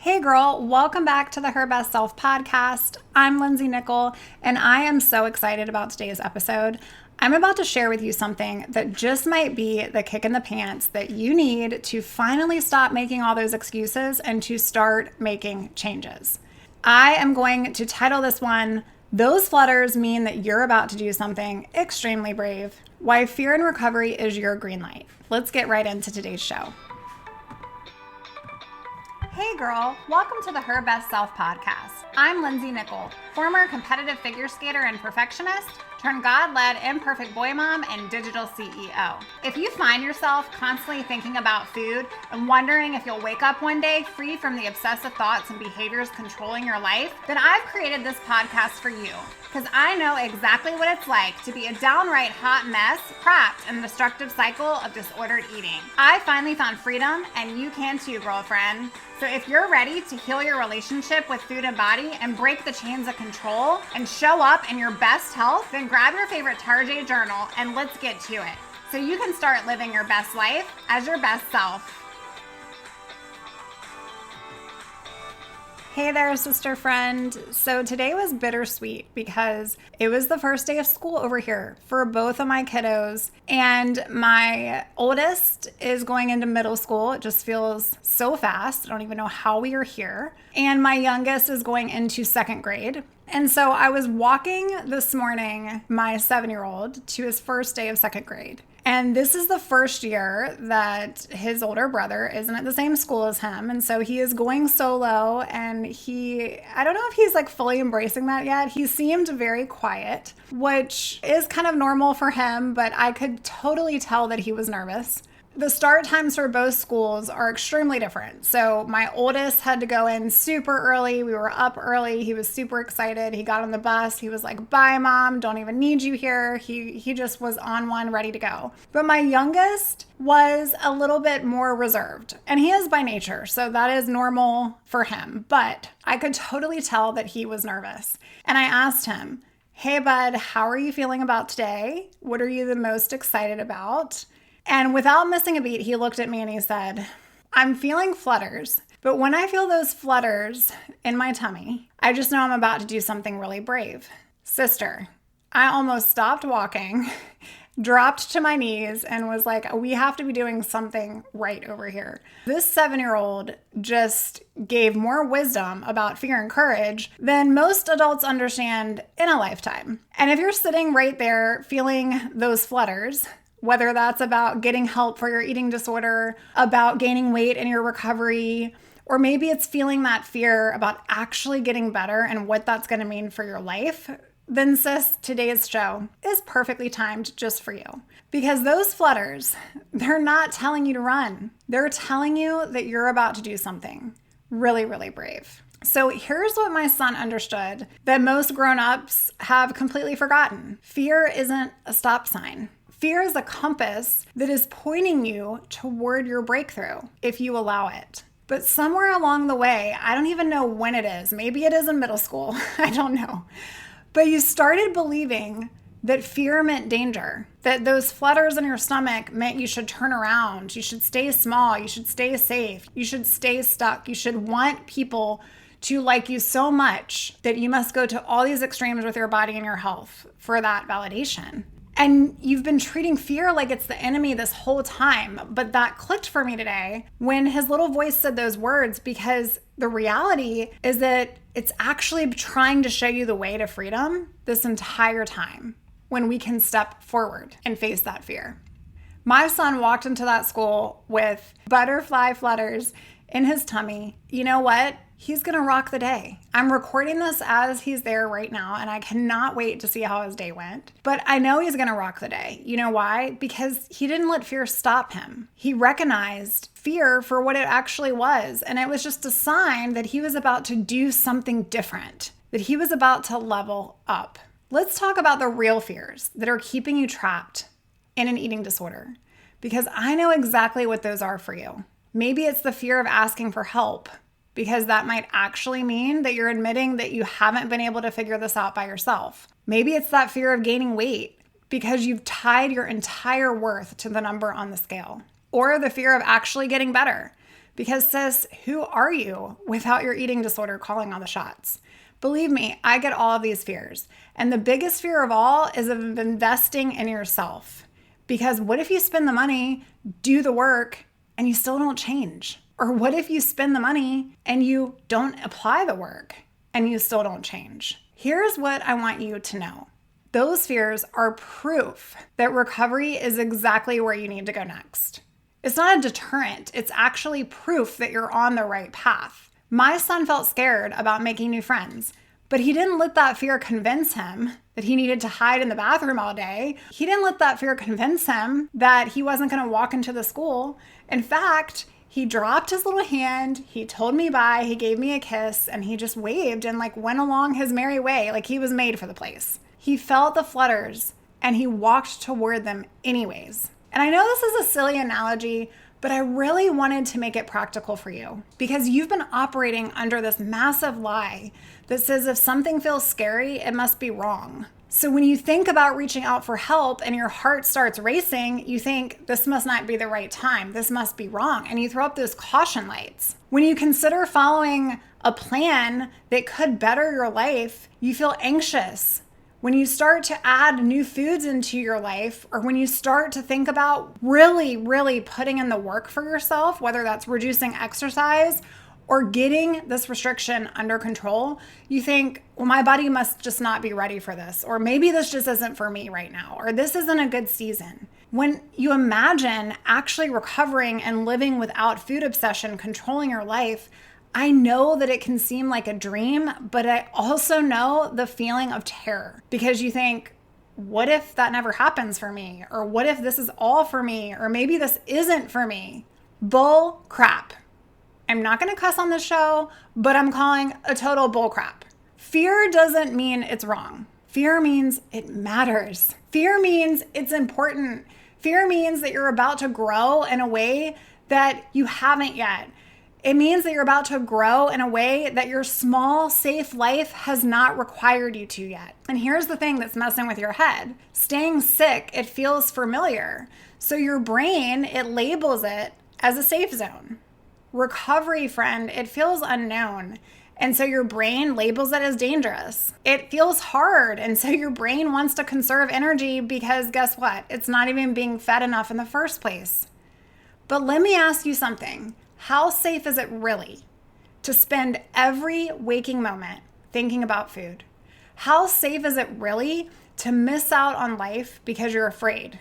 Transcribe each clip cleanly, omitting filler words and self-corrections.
Hey girl, welcome back to the Her Best Self podcast. I'm Lindsey Nickel, and I am so excited about today's episode. I'm about to share with you something that just might be the kick in the pants that you need to finally stop making all those excuses and to start making changes. I am going to title this one, Those Flutters Mean That You're About to Do Something Extremely Brave. Why Fear and Recovery is Your Green Light. Let's get right into today's show. Hey girl, welcome to the Her Best Self podcast. I'm Lindsey Nickel, former competitive figure skater and perfectionist, turned God-led imperfect boy mom and digital CEO. If you find yourself constantly thinking about food and wondering if you'll wake up one day free from the obsessive thoughts and behaviors controlling your life, then I've created this podcast for you. Because I know exactly what it's like to be a downright hot mess, trapped in the destructive cycle of disordered eating. I finally found freedom, and you can too, girlfriend. So if you're ready to heal your relationship with food and body and break the chains of control and show up in your best health, then grab your favorite Tarjay journal and let's get to it. So you can start living your best life as your best self. Hey there, sister friend. So today was bittersweet because it was the first day of school over here for both of my kiddos. And my oldest is going into middle school. It just feels so fast. I don't even know how we are here. And my youngest is going into second grade. And so I was walking this morning, my 7-year-old, to his first day of second grade. And this is the first year that his older brother isn't at the same school as him. And so he is going solo, and I don't know if he's like fully embracing that yet. He seemed very quiet, which is kind of normal for him, but I could totally tell that he was nervous. The start times for both schools are extremely different. So my oldest had to go in super early. We were up early. He was super excited. He got on the bus. He was like, bye, mom. Don't even need you here. He just was on one, ready to go. But my youngest was a little bit more reserved. And he is by nature, so that is normal for him. But I could totally tell that he was nervous. And I asked him, hey, bud, how are you feeling about today? What are you the most excited about? And without missing a beat, he looked at me and he said, I'm feeling flutters, but when I feel those flutters in my tummy, I just know I'm about to do something really brave. Sister, I almost stopped walking, dropped to my knees, and was like, we have to be doing something right over here. This 7-year-old just gave more wisdom about fear and courage than most adults understand in a lifetime. And if you're sitting right there feeling those flutters, whether that's about getting help for your eating disorder, about gaining weight in your recovery, or maybe it's feeling that fear about actually getting better and what that's going to mean for your life, then sis, today's show is perfectly timed just for you. Because those flutters, they're not telling you to run. They're telling you that you're about to do something really, really brave. So here's what my son understood that most grown-ups have completely forgotten. Fear isn't a stop sign. Fear is a compass that is pointing you toward your breakthrough if you allow it. But somewhere along the way, I don't even know when it is. Maybe it is in middle school. I don't know. But you started believing that fear meant danger, that those flutters in your stomach meant you should turn around, you should stay small, you should stay safe, you should stay stuck, you should want people to like you so much that you must go to all these extremes with your body and your health for that validation. And you've been treating fear like it's the enemy this whole time. But that clicked for me today when his little voice said those words, because the reality is that it's actually trying to show you the way to freedom this entire time when we can step forward and face that fear. My son walked into that school with butterfly flutters in his tummy. You know what? He's going to rock the day. I'm recording this as he's there right now, and I cannot wait to see how his day went. But I know he's going to rock the day. You know why? Because he didn't let fear stop him. He recognized fear for what it actually was, and it was just a sign that he was about to do something different, that he was about to level up. Let's talk about the real fears that are keeping you trapped in an eating disorder, because I know exactly what those are for you. Maybe it's the fear of asking for help, because that might actually mean that you're admitting that you haven't been able to figure this out by yourself. Maybe it's that fear of gaining weight because you've tied your entire worth to the number on the scale. Or the fear of actually getting better Because sis, who are you without your eating disorder calling all the shots? Believe me, I get all of these fears. And the biggest fear of all is of investing in yourself. Because what if you spend the money, do the work, and you still don't change? Or what if you spend the money and you don't apply the work and you still don't change? Here's what I want you to know. Those fears are proof that recovery is exactly where you need to go next. It's not a deterrent. It's actually proof that you're on the right path. My son felt scared about making new friends, but he didn't let that fear convince him that he needed to hide in the bathroom all day. He didn't let that fear convince him that he wasn't going to walk into the school. In fact, he dropped his little hand, he told me bye, he gave me a kiss, and he just waved and went along his merry way like he was made for the place. He felt the flutters and he walked toward them anyways. And I know this is a silly analogy, but I really wanted to make it practical for you because you've been operating under this massive lie that says if something feels scary, it must be wrong. So when you think about reaching out for help and your heart starts racing, you think this must not be the right time. This must be wrong. And you throw up those caution lights. When you consider following a plan that could better your life, you feel anxious. When you start to add new foods into your life, or when you start to think about really putting in the work for yourself, whether that's reducing exercise or getting this restriction under control, you think, well, my body must just not be ready for this, or maybe this just isn't for me right now, or this isn't a good season. When you imagine actually recovering and living without food obsession controlling your life, I know that it can seem like a dream, but I also know the feeling of terror because you think, what if that never happens for me? Or what if this is all for me? Or maybe this isn't for me? Bull crap. I'm not going to cuss on this show, but I'm calling a total bull crap. Fear doesn't mean it's wrong. Fear means it matters. Fear means it's important. Fear means that you're about to grow in a way that you haven't yet. It means that you're about to grow in a way that your small, safe life has not required you to yet. And here's the thing that's messing with your head. Staying sick, it feels familiar. So your brain, it labels it as a safe zone. Recovery, friend, it feels unknown. And so your brain labels it as dangerous. It feels hard. And so your brain wants to conserve energy because guess what? It's not even being fed enough in the first place. But let me ask you something. How safe is it really to spend every waking moment thinking about food? How safe is it really to miss out on life because you're afraid?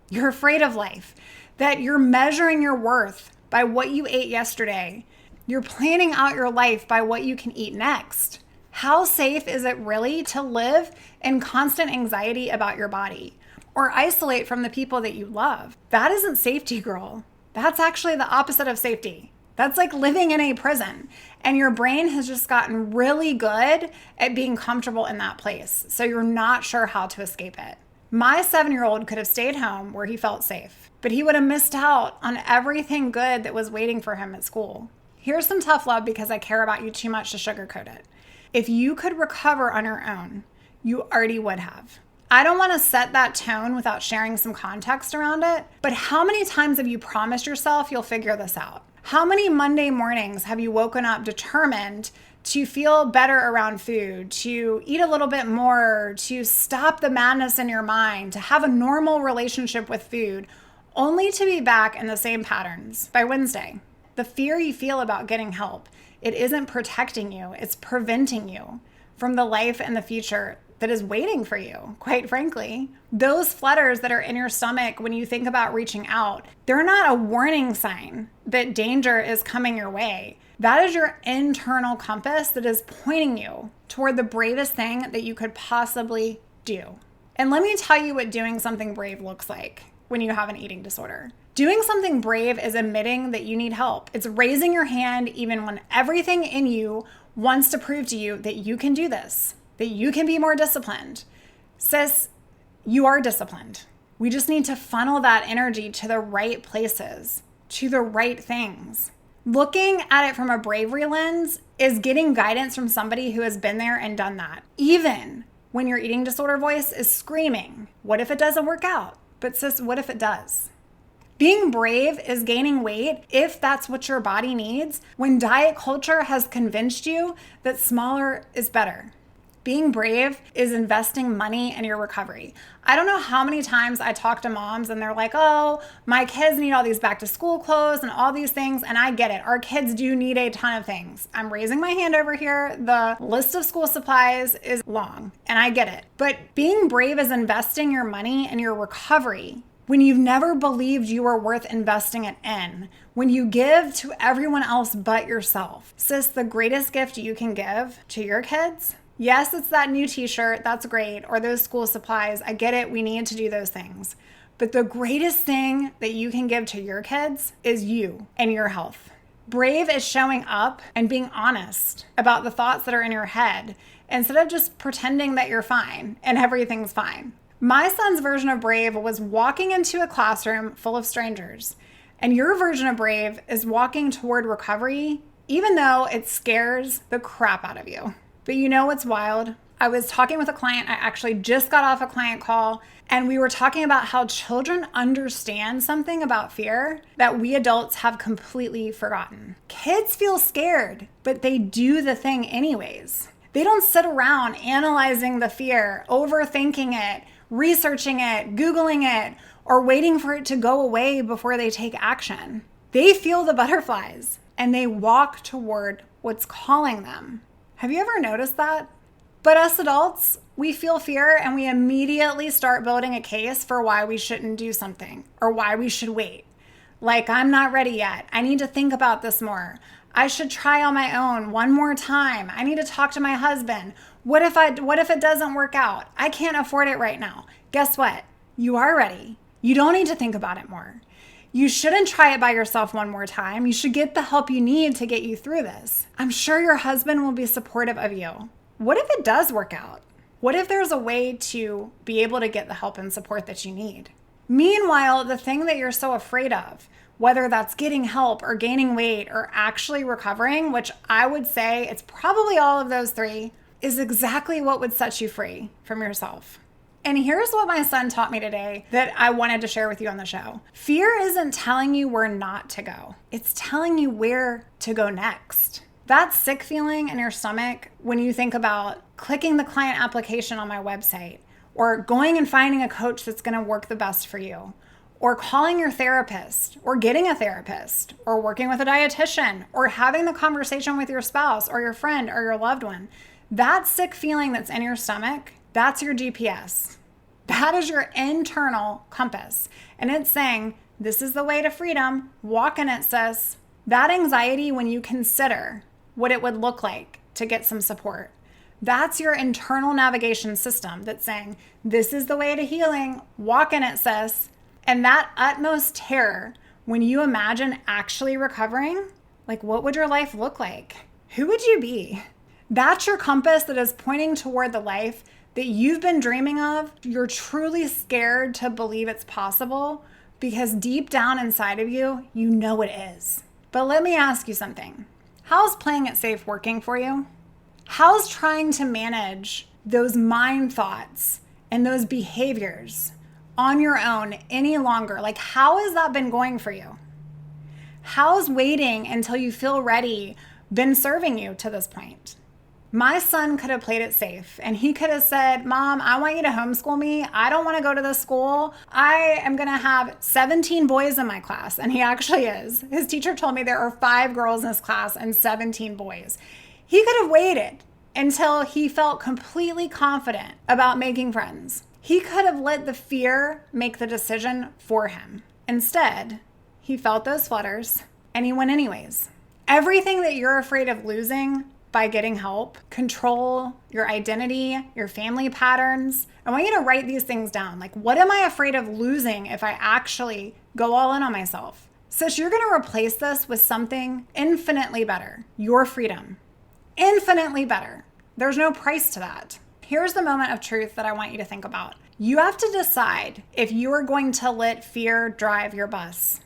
You're afraid of life, that you're measuring your worth by what you ate yesterday. You're planning out your life by what you can eat next. How safe is it really to live in constant anxiety about your body or isolate from the people that you love? That isn't safety, girl. That's actually the opposite of safety. That's like living in a prison. And your brain has just gotten really good at being comfortable in that place. So you're not sure how to escape it. My 7-year-old could have stayed home where he felt safe, but he would have missed out on everything good that was waiting for him at school. Here's some tough love because I care about you too much to sugarcoat it. If you could recover on your own, you already would have. I don't want to set that tone without sharing some context around it, but how many times have you promised yourself you'll figure this out? How many Monday mornings have you woken up determined to feel better around food, to eat a little bit more, to stop the madness in your mind, to have a normal relationship with food, only to be back in the same patterns by Wednesday? The fear you feel about getting help, it isn't protecting you, it's preventing you from the life and the future that is waiting for you, quite frankly. Those flutters that are in your stomach when you think about reaching out, they're not a warning sign that danger is coming your way. That is your internal compass that is pointing you toward the bravest thing that you could possibly do. And let me tell you what doing something brave looks like when you have an eating disorder. Doing something brave is admitting that you need help. It's raising your hand even when everything in you wants to prove to you that you can do this, that you can be more disciplined. Sis, you are disciplined. We just need to funnel that energy to the right places, to the right things. Looking at it from a bravery lens is getting guidance from somebody who has been there and done that. Even when your eating disorder voice is screaming, what if it doesn't work out? But sis, what if it does? Being brave is gaining weight if that's what your body needs when diet culture has convinced you that smaller is better. Being brave is investing money in your recovery. I don't know how many times I talk to moms and they're like, oh, my kids need all these back to school clothes and all these things. And I get it. Our kids do need a ton of things. I'm raising my hand over here. The list of school supplies is long and I get it. But being brave is investing your money in your recovery when you've never believed you were worth investing it in, when you give to everyone else but yourself. Sis, the greatest gift you can give to your kids, yes, it's that new t-shirt, that's great, or those school supplies. I get it, we need to do those things. But the greatest thing that you can give to your kids is you and your health. Brave is showing up and being honest about the thoughts that are in your head instead of just pretending that you're fine and everything's fine. My son's version of brave was walking into a classroom full of strangers. And your version of brave is walking toward recovery, even though it scares the crap out of you. But you know what's wild? I was talking with a client. I actually just got off a client call, and we were talking about how children understand something about fear that we adults have completely forgotten. Kids feel scared, but they do the thing anyways. They don't sit around analyzing the fear, overthinking it, researching it, Googling it, or waiting for it to go away before they take action. They feel the butterflies and they walk toward what's calling them. Have you ever noticed that? But us adults, we feel fear and we immediately start building a case for why we shouldn't do something or why we should wait. Like, I'm not ready yet. I need to think about this more. I should try on my own one more time. I need to talk to my husband. What if it doesn't work out? I can't afford it right now. Guess what? You are ready. You don't need to think about it more. You shouldn't try it by yourself one more time. You should get the help you need to get you through this. I'm sure your husband will be supportive of you. What if it does work out? What if there's a way to be able to get the help and support that you need? Meanwhile, the thing that you're so afraid of, whether that's getting help or gaining weight or actually recovering, which I would say it's probably all of those three, is exactly what would set you free from yourself. And here's what my son taught me today that I wanted to share with you on the show. Fear isn't telling you where not to go. It's telling you where to go next. That sick feeling in your stomach when you think about clicking the client application on my website, or going and finding a coach that's going to work the best for you, or calling your therapist, or getting a therapist, or working with a dietitian, or having the conversation with your spouse or your friend or your loved one. That sick feeling that's in your stomach, that's your GPS. That is your internal compass. And it's saying, this is the way to freedom. Walk in it, sis. That anxiety when you consider what it would look like to get some support, that's your internal navigation system that's saying, this is the way to healing. Walk in it, sis. And that utmost terror, when you imagine actually recovering, like, what would your life look like? Who would you be? That's your compass that is pointing toward the life that you've been dreaming of. You're truly scared to believe it's possible because deep down inside of you, you know it is. But let me ask you something. How's playing it safe working for you? How's trying to manage those mind thoughts and those behaviors on your own any longer? Like, how has that been going for you? How's waiting until you feel ready been serving you to this point? My son could have played it safe and he could have said, Mom, I want you to homeschool me. I don't want to go to this school. I am going to have 17 boys in my class. And he actually is. His teacher told me there are 5 girls in his class and 17 boys. He could have waited until he felt completely confident about making friends. He could have let the fear make the decision for him. Instead, he felt those flutters and he went anyways. Everything that you're afraid of losing by getting help, control, your identity, your family patterns. I want you to write these things down. Like, what am I afraid of losing if I actually go all in on myself? Sis, you're going to replace this with something infinitely better. Your freedom. Infinitely better. There's no price to that. Here's the moment of truth that I want you to think about. You have to decide if you are going to let fear drive your bus,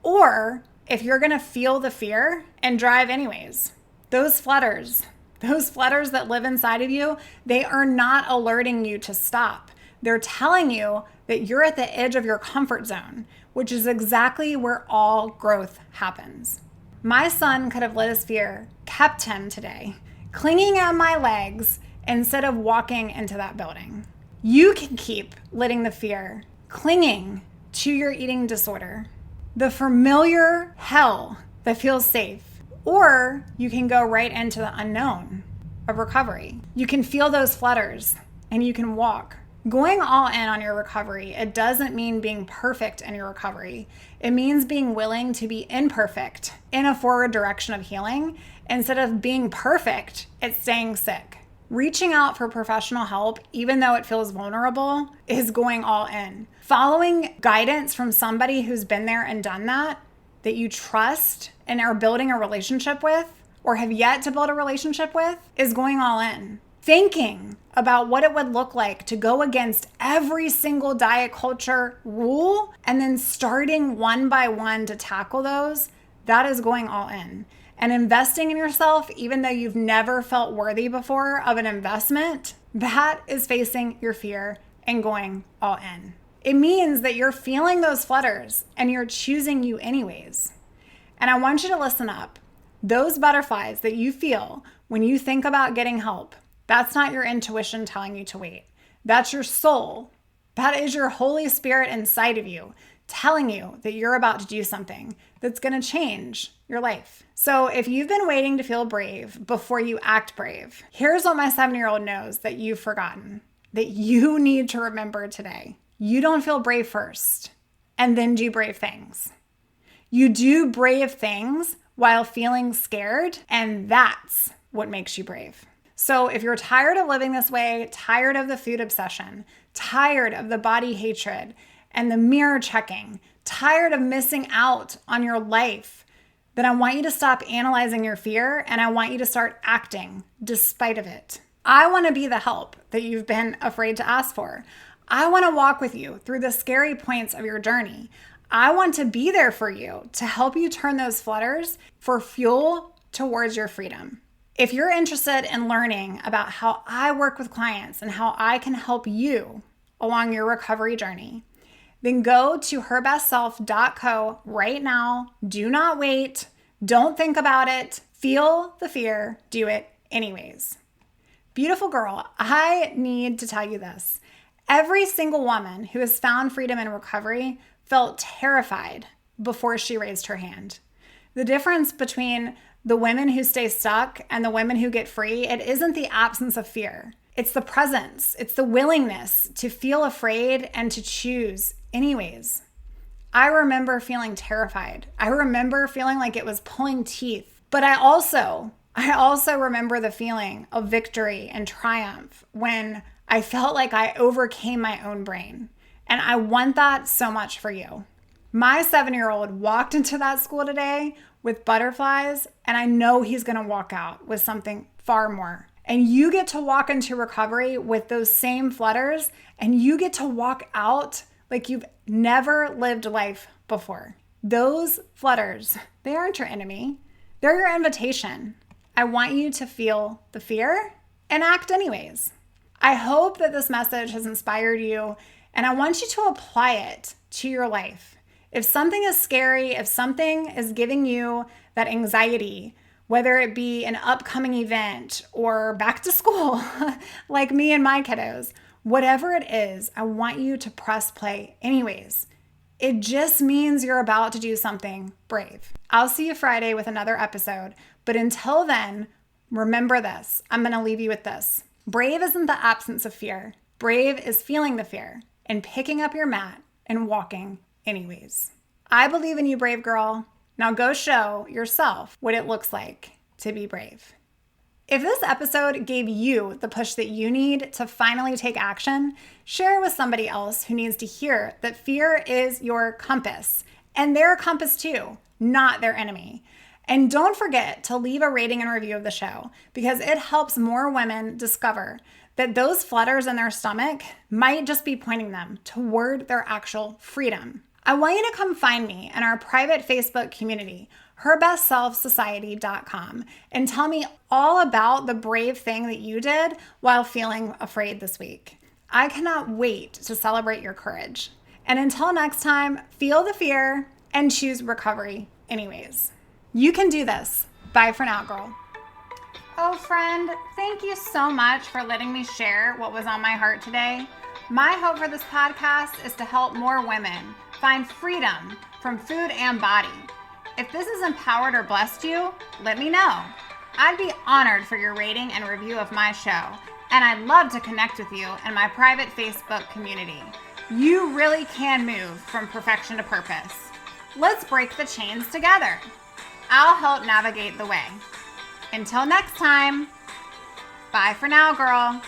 or if you're going to feel the fear and drive anyways. Those flutters that live inside of you, they are not alerting you to stop. They're telling you that you're at the edge of your comfort zone, which is exactly where all growth happens. My son could have let his fear kept him today, clinging at my legs instead of walking into that building. You can keep letting the fear clinging to your eating disorder, the familiar hell that feels safe, or you can go right into the unknown of recovery. You can feel those flutters and you can walk. Going all in on your recovery, it doesn't mean being perfect in your recovery. It means being willing to be imperfect in a forward direction of healing instead of being perfect at staying sick. Reaching out for professional help, even though it feels vulnerable, is going all in. Following guidance from somebody who's been there and done that you trust and are building a relationship with or have yet to build a relationship with is going all in. Thinking about what it would look like to go against every single diet culture rule and then starting one by one to tackle those, that is going all in. And investing in yourself, even though you've never felt worthy before of an investment, that is facing your fear and going all in. It means that you're feeling those flutters and you're choosing you anyways. And I want you to listen up. Those butterflies that you feel when you think about getting help, that's not your intuition telling you to wait. That's your soul. That is your Holy Spirit inside of you telling you that you're about to do something that's going to change your life. So if you've been waiting to feel brave before you act brave, here's what my 7-year-old knows that you've forgotten, that you need to remember today. You don't feel brave first and then do brave things. You do brave things while feeling scared, and that's what makes you brave. So if you're tired of living this way, tired of the food obsession, tired of the body hatred and the mirror checking, tired of missing out on your life, then I want you to stop analyzing your fear and I want you to start acting despite of it. I want to be the help that you've been afraid to ask for. I want to walk with you through the scary points of your journey. I want to be there for you to help you turn those flutters for fuel towards your freedom. If you're interested in learning about how I work with clients and how I can help you along your recovery journey, then go to herbestself.co right now. Do not wait. Don't think about it. Feel the fear. Do it anyways. Beautiful girl, I need to tell you this. Every single woman who has found freedom in recovery felt terrified before she raised her hand. The difference between the women who stay stuck and the women who get free, it isn't the absence of fear. It's the presence. It's the willingness to feel afraid and to choose anyways. I remember feeling terrified. I remember feeling like it was pulling teeth. But I also remember the feeling of victory and triumph when I felt like I overcame my own brain. And I want that so much for you. My 7-year-old walked into that school today with butterflies, and I know he's going to walk out with something far more. And you get to walk into recovery with those same flutters, and you get to walk out like you've never lived life before. Those flutters, they aren't your enemy. They're your invitation. I want you to feel the fear and act anyways. I hope that this message has inspired you, and I want you to apply it to your life. If something is scary, if something is giving you that anxiety, whether it be an upcoming event or back to school, like me and my kiddos, whatever it is, I want you to press play anyways. It just means you're about to do something brave. I'll see you Friday with another episode, but until then, remember this. I'm going to leave you with this. Brave isn't the absence of fear. Brave is feeling the fear and picking up your mat and walking anyways. I believe in you, brave girl. Now go show yourself what it looks like to be brave. If this episode gave you the push that you need to finally take action, share it with somebody else who needs to hear that fear is your compass and their compass too, not their enemy. And don't forget to leave a rating and review of the show because it helps more women discover that those flutters in their stomach might just be pointing them toward their actual freedom. I want you to come find me in our private Facebook community, herbestselfsociety.com, and tell me all about the brave thing that you did while feeling afraid this week. I cannot wait to celebrate your courage. And until next time, feel the fear and choose recovery anyways. You can do this. Bye for now, girl. Oh, friend, thank you so much for letting me share what was on my heart today. My hope for this podcast is to help more women find freedom from food and body. If this has empowered or blessed you, let me know. I'd be honored for your rating and review of my show, and I'd love to connect with you in my private Facebook community. You really can move from perfection to purpose. Let's break the chains together. I'll help navigate the way. Until next time, bye for now, girl.